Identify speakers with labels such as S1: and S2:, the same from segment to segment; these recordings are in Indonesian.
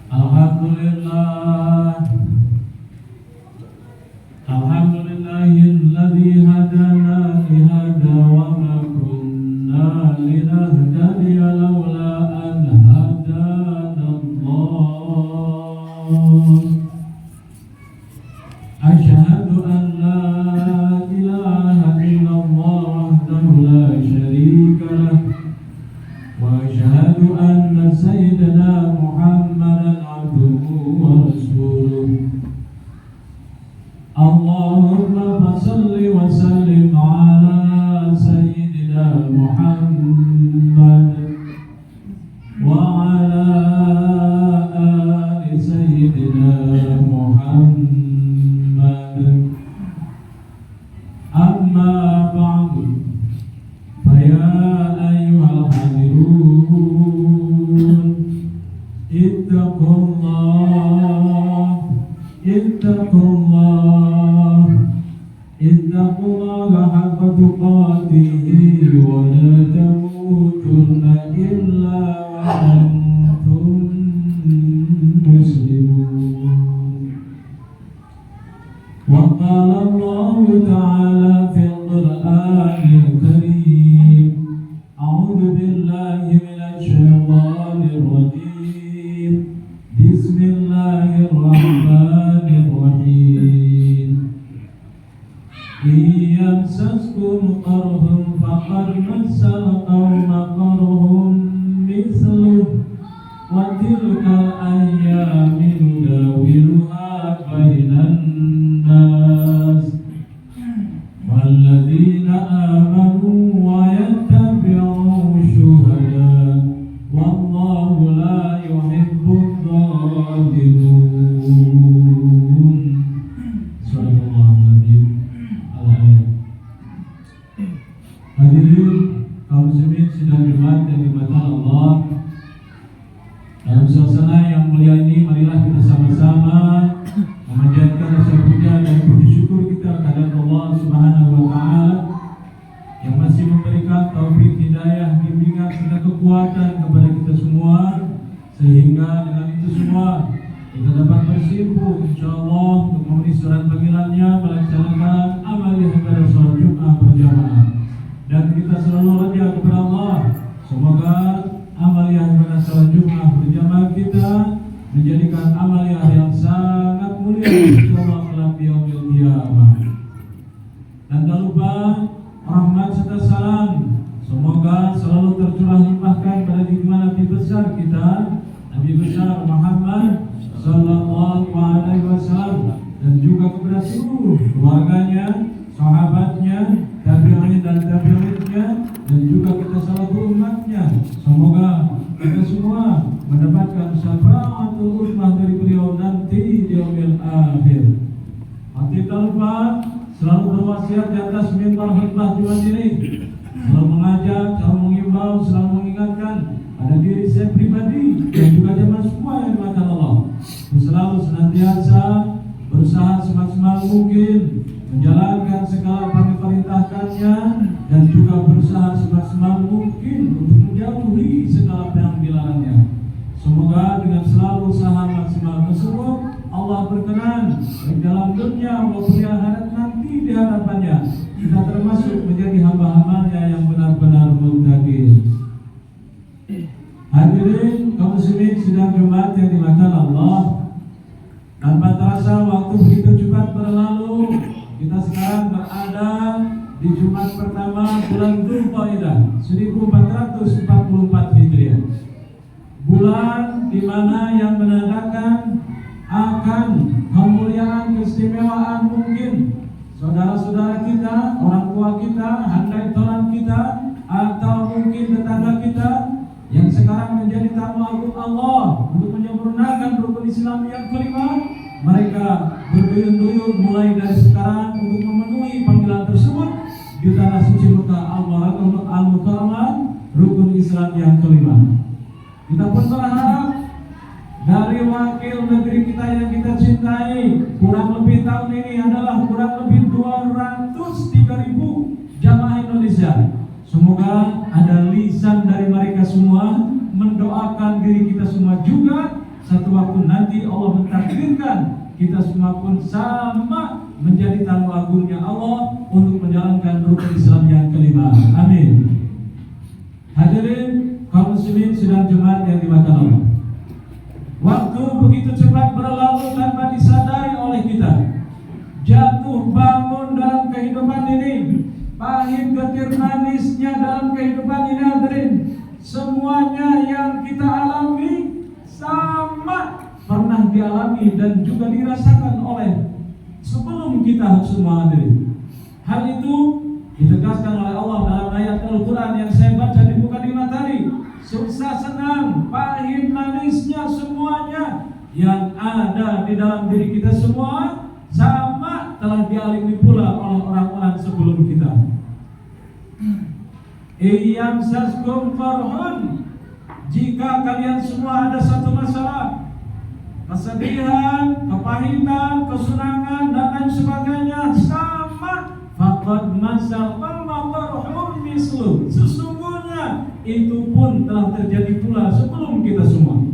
S1: Alhamdulillah, alhamdulillahilladzi hadana li hada wa ma kunna linahtadiya laula an hadana Allah. Asyhadu an la ilaha illallah wahdahu la syarika lah wa asyhadu anna sayyidana Muhammadan abduhu wa rasuluh. Allahumma salli wa sallim ala sayyidina Muhammad wa ala ali sayyidina Muhammad. Amma ba'du, fa ya ayyuhal hadirun, ittaqullah, ittaqullah, ittaqullaha haqqa tuqatih wa la tamutunna illa wa antum muslimun. Wa qala Allah ta'ala fil Qur'anil Karim, a'udzu billahi minasy syaithanir rajim. Bismillahirrahmanirrahim. Iyamsaskum qarhum faqad massal qawma qarhum mithluh wa tilkal ayyamu nudawiluha bainan nas walladzina amanu wa yattabi'u syuhada wallahu la yuhibbul dhalimin. Subhanallahil azim. Hadirin kaum muslimin sidang Jumat yang dimuliakan Allah, dalam suasana yang mulia ini marilah kita sama-sama memanjatkan rasa puja dan puji syukur kita kepada Allah Subhanahu wa taala yang masih memberikan taufik, hidayah, bimbingan serta kekuatan kepada kita semua, sehingga dengan itu semua kita dapat bersimpuh insyaallah untuk memenuhi surat panggilannya, melaksanakan amal ibadah salat Jumat berjamaah. Dan kita selalu raja kepada Allah, semoga amal ibadah salat Jumat berjamaah kita menjadikan amal yang sangat mulia insyaallah kelak di yaumil qiyamah. Dan tak lupa rahmat serta salam semoga selalu tercurah limpahkan pada junjungan Nabi besar kita, Nabi besar Muhammad sallallahu alaihi wasallam, dan juga kepada seluruh keluarganya, sahabatnya, tabi'in dan tabi'innya, dan juga kita seluruh umatnya. Semoga kita semua mendapatkan syafaatul uzmah dari beliau nanti di yaumil akhir. Hati tanpa selalu berwasiat di atas mimbar khutbah Jumat ini, selalu mengajak, selalu mengimbau, selalu mengingatkan pada diri saya pribadi dan juga jemaah semua yang dimuliakan Allah, selalu senantiasa berusaha semaksimal mungkin menjalankan segala perintah-perintahnya dan juga berusaha semaksimal mungkin untuk menjauhi segala yang dilarangnya. Semoga dengan selalu usaha maksimal tersebut Allah berkenan baik dalam dunia maupun di akhirat nanti di hadapannya kita termasuk menjadi hamba-hambanya yang benar-benar muttaqin. Hadirin kaum muslimin sidang Jumat yang dimuliakan Allah, tanpa terasa waktu begitu cepat berlalu. Kita sekarang berada di Jumat pertama bulan Dzulqa'dah 1444 Hijriah. Bulan di mana yang menandakan akan kemuliaan keistimewaan mungkin saudara-saudara kita, orang tua kita, handai tolan kita, atau mungkin tetangga kita yang sekarang menjadi tamu agung Allah untuk menyempurnakan rukun Islam yang kelima. Mereka berduyun-duyun mulai dari sekarang untuk memenuhi panggilan tersebut di tanah suci Mekah Al-Mukarramah, rukun Islam yang kelima. Kita pun berharap dari wakil negeri kita yang kita cintai, kurang lebih tahun ini adalah kurang lebih 203.000 jamaah Indonesia. Semoga ada lisan dari mereka semua mendoakan diri kita semua juga. Satu waktu nanti Allah mentakdirkan kita semua pun sama menjadi tamu agungnya Allah untuk menjalankan rukun Islam yang kelima. Amin. Hadirin kaum muslimin sidang Jumat yang dimuliakan Allah. Waktu begitu cepat berlalu tanpa disadari oleh kita. Jatuh bangun dalam kehidupan ini, pahit getir manisnya dalam kehidupan ini hadirin, semuanya yang kita alami sama pernah dialami dan juga dirasakan oleh sebelum kita semua hadirin. Hal itu ditegaskan oleh Allah dalam ayat Al-Quran yang saya baca di mukadimah tadi. Susah senang, pahit manisnya semuanya yang ada di dalam diri kita semua sama telah dialami pula oleh orang-orang sebelum kita. Iyam saskum farhun, jika kalian semua ada satu masalah, kesedihan, kepahitan, kesenangan dan lain sebagainya sama, faqad masal farhun mislu, sesungguhnya itu pun telah terjadi pula sebelum kita semua.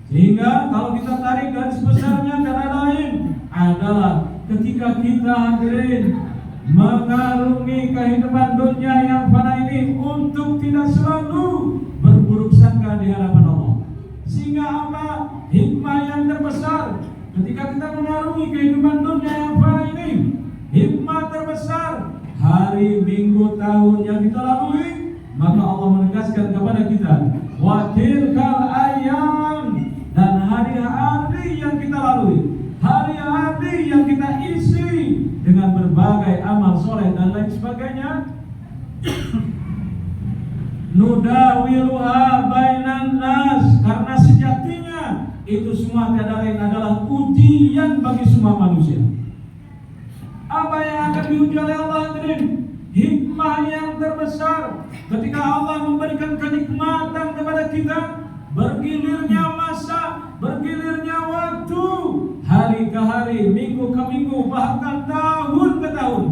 S1: Sehingga kalau kita tarik garis besarnya kata lain adalah ketika kita hadirin mengarungi kehidupan dunia yang fana ini untuk tidak selalu berburuk sangka di hadapan Allah. Sehingga apa? Hikmah yang terbesar ketika kita mengarungi kehidupan dunia yang fana ini, hikmah terbesar hari, minggu, tahun yang kita lalui, maka Allah menegaskan kepada kita wa tilkal ayyam, dan hari-hari yang kita lalui, hari-hari yang kita isi dengan berbagai amal soleh dan lain sebagainya, nudawiluha bainan nas, karena sejatinya itu semua tiada lain adalah ujian bagi semua manusia. Apa yang akan diuji oleh Allah hadirin? Hikmah yang terbesar ketika Allah memberikan kenikmatan kepada kita, bergilirnya masa, bergilirnya waktu, hari ke hari, minggu ke minggu, bahkan tahun ke tahun,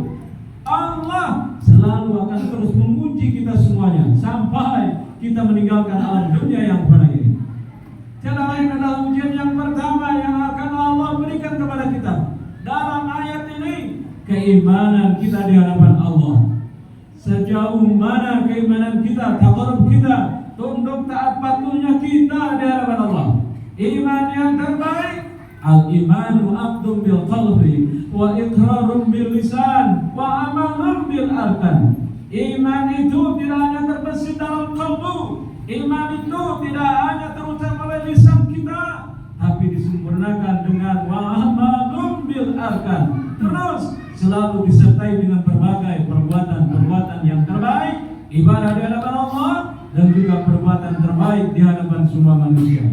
S1: Allah selalu akan terus menguji kita semuanya sampai kita meninggalkan alam dunia yang fana ini. Tiada lain adalah ujian yang pertama yang akan Allah berikan kepada kita dalam ayat ini, keimanan kita di hadapan Allah. Sejauh mana keimanan kita, taqarrub kita, tunduk taat patuhnya kita di hadapan Allah. Iman yang terbaik, al-imanu aqdum bil qalbi wa iqrarun bil lisan wa amalun bil arkan. Iman itu tidak hanya terbesit dalam kalbu, iman itu tidak hanya terucap oleh lisan kita, tapi disempurnakan dengan wa amalun bil arkan. Terus selalu disertai dengan berbagai perbuatan-perbuatan yang terbaik, ibadah di hadapan Allah, dan juga perbuatan terbaik di hadapan semua manusia.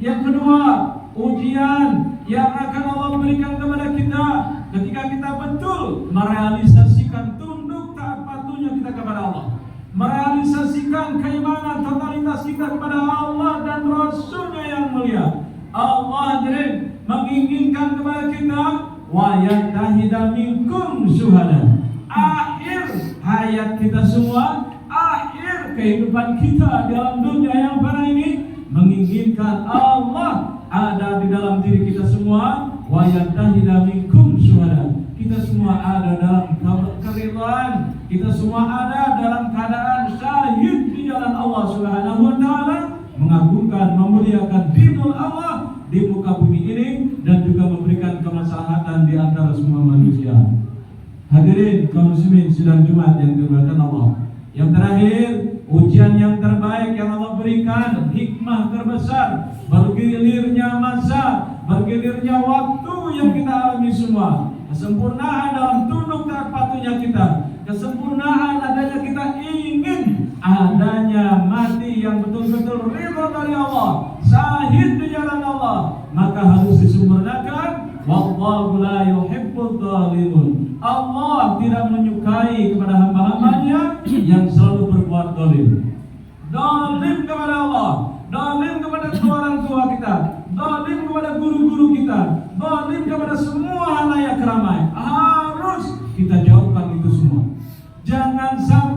S1: Yang kedua, ujian yang akan Allah berikan kepada kita ketika kita betul merealisasikan tunduk taat patuhnya kita kepada Allah, merealisasikan keimanan totalitas kita kepada Allah dan Rasulnya yang mulia. Allah hadirin menginginkan kepada kita wa yatahida minkum syuhada, akhir hayat kita semua, akhir kehidupan kita dalam dunia yang fana ini, menginginkan Allah ada di dalam diri kita semua. Wa yatahida minkum syuhada, kita semua ada dalam keridhaan, kita semua ada dalam keadaan syahid di jalan Allah Subhanahu wa taala, mengagungkan, memuliakan dinul Allah di muka bumi ini, dan juga memberikan kemaslahatan di antara semua manusia. Hadirin kaum muslimin sidang Jumat yang dimuliakan Allah. Yang terakhir, ujian yang terbaik yang Allah berikan, hikmah terbesar, bergilirnya masa, bergilirnya waktu yang kita alami semua, kesempurnaan dalam tunduk taat patuhnya kita, kesempurnaan adanya kita ingin adanya mati yang betul-betul ridha dari Allah, syahid di jalan Allah, maka harus disempurnakan. Wallahu la yuhibbul zalimun, Allah tidak menyukai kepada hamba-hambanya yang selalu berbuat zalim. Zalim kepada Allah, zalim kepada orang tua kita, zalim kepada guru-guru kita, zalim kepada semua halayak ramai. Harus kita jauhkan itu semua. Jangan sampai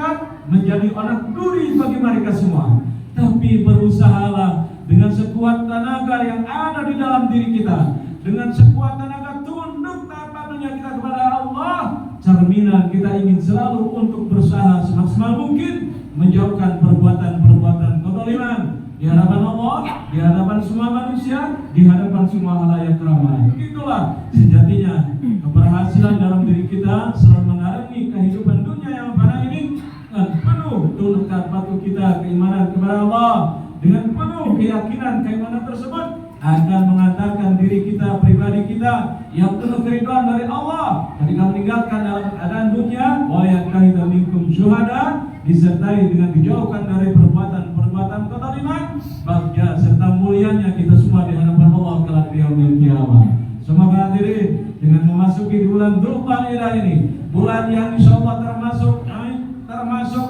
S1: akan menjadi anak duri bagi mereka semua. Tapi berusahalah dengan sekuat tenaga yang ada di dalam diri kita, dengan sekuat tenaga tunduk taat patuhnya kita kepada Allah. Cerminan kita ingin selalu untuk berusaha semaksimal mungkin menjauhkan perbuatan-perbuatan kezaliman di hadapan Allah, di hadapan semua manusia, di hadapan semua halayak ramai. Itulah sejatinya keberhasilan dalam diri kita selalu mengarungi kehidupan dunia yang fana ini dengan penuh tunduk taat patuh kita, keimanan kepada Allah, dengan penuh keyakinan keimanan tersebut akan mengantarkan diri kita, pribadi kita yang penuh keridhaan dari Allah ketika meninggalkan dalam keadaan dunia, wa yattakhidha minkum syuhada, disertai dengan dijauhkan dari perbuatan-perbuatan kezaliman, bagja serta mulianya kita semua di hadapan Allah kelak di yaumil qiyamah. Semoga hadirin dengan memasuki bulan Dzulqa'dah ini, bulan yang insyaallah termasuk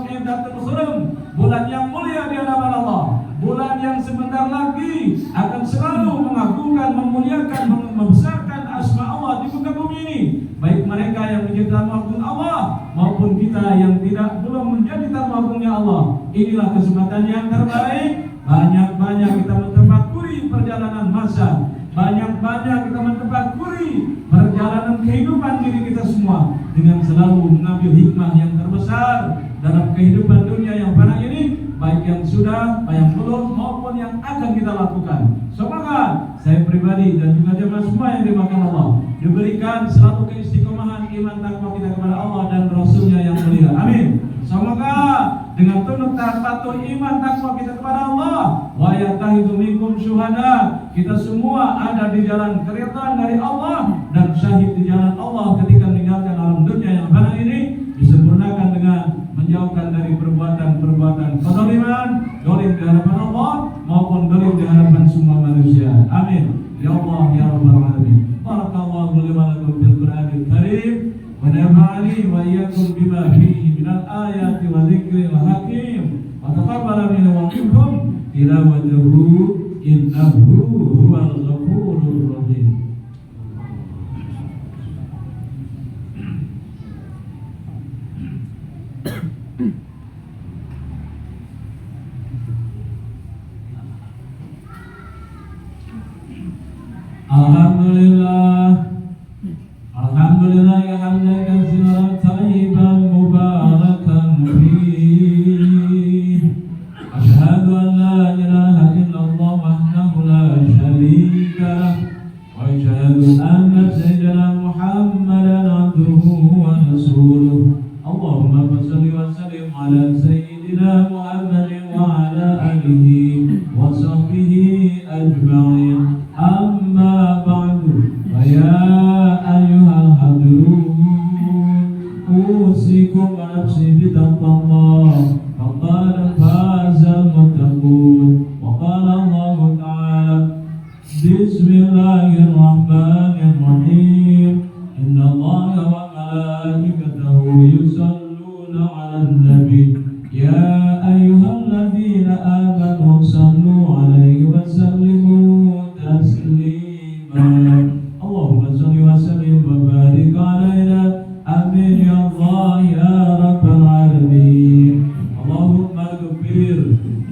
S1: Idul Hurum, bulan yang mulia di hadapan Allah, bulan yang sebentar lagi akan selalu mengagungkan, memuliakan, membesarkan asma Allah di muka bumi ini, baik mereka yang menjadi tamu agung Allah maupun kita yang belum menjadi tamu agungnya Allah. Inilah kesempatan yang terbaik. Banyak-banyak kita mentafakuri perjalanan masa, banyak-banyak kita mentafakuri perjalanan kehidupan diri kita semua dengan selalu mengambil hikmah yang terbesar dalam kehidupan dunia yang fana ini, baik yang sudah, baik yang belum, maupun yang akan kita lakukan. Semoga saya pribadi dan juga jemaah semua yang dimakan Allah diberikan selalu keistiqomahan iman takwa kita kepada Allah dan Rasulnya yang mulia. Amin. Semoga dengan tunduk taat patuh iman takwa kita kepada Allah, wa yattakhidhu minkum syuhada, kita semua ada di jalan keridhaan dari Allah dan syahid di jalan Allah ketika meninggalkan alam dunia yang fana ini, disempurnakan dengan menjauhkan dari perbuatan-perbuatan kezaliman, zalim di hadapan Allah maupun zalim di hadapan semua manusia. Amin. Ya Allah ya Rabbal alamin. Barakallahu li wa lakum fil Qur'anil Karim wa nafa'ani wa iyyakum bima fihi minal ayati wa dzikril hakim. Wa taqabbal minna wa minkum tilawatahu innahu huwal ghafurur rahim. Alhamdulillah ya hamdan katsiran thayyiban mubarakan fihi. Asyhadu an la ilaha illallah wahdahu la syarika lah, wa asyhadu anna sayyidina Muhammadan abduhu wa rasuluh. Allahumma shalli wa sallim ala sayyidina Muhammadin wa ala alihi wa sahbihi ajma'in. Amma ba'du, wa ya ayyuhal hadirun, usikum wa nafsi bitaqwallah, faqad fazal muttaqun. Wa qala Allah ta'ala, bismillahirrahmanirrahim, inna Allaha wa malaikatahu yusalluna 'alan nabi, ya ayyuhalladzina amanu sallu 'alaihi wa sallimu Allahumma shalli wa sallim wa barik alaina. Amin ya Allah ya Rabbal alamin. Allahumma ghfir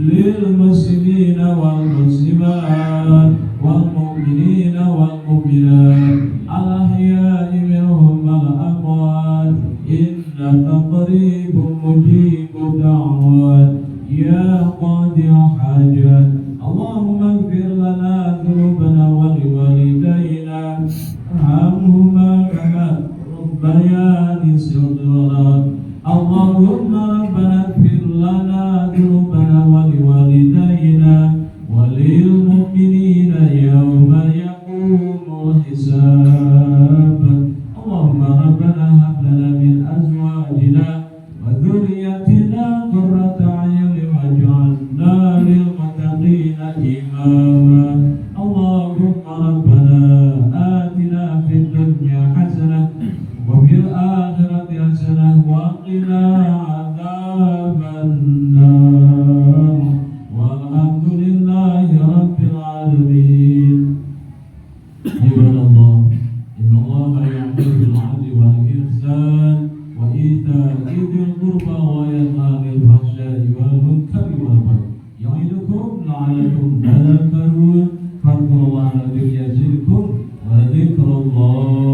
S1: lil muslimina wal muslimat wal mu'minina wal mu'minat al ahya'i minhum wal amwat, innaka qaribun mujibud da'wat ya qadil hajat. Allahumma ighfir lana dhunubana wa liwalidayna warhamhuma kama rabbayani shighara. Allahumma rabbana ighfir lana dhunubana wa liwalidayna wa lil mu'minina yawma yaqumul hisab. Allahumma rabbana hab lana min azwajina wa dhurriyyatina qurrata a'yunin waj'alna lil muttaqina imama. Allahumma rabbana atina fid dunya hasanah wa fil akhirati hasanah wa qina adzabannar. Walhamdulillahi rabbil alamin. Ibadallah, innallaha ya'muru bil 'adli wal ihsan wa ita'i dzil qurba wa yanha fadhkurullaha yazidkum wa dzikrullahi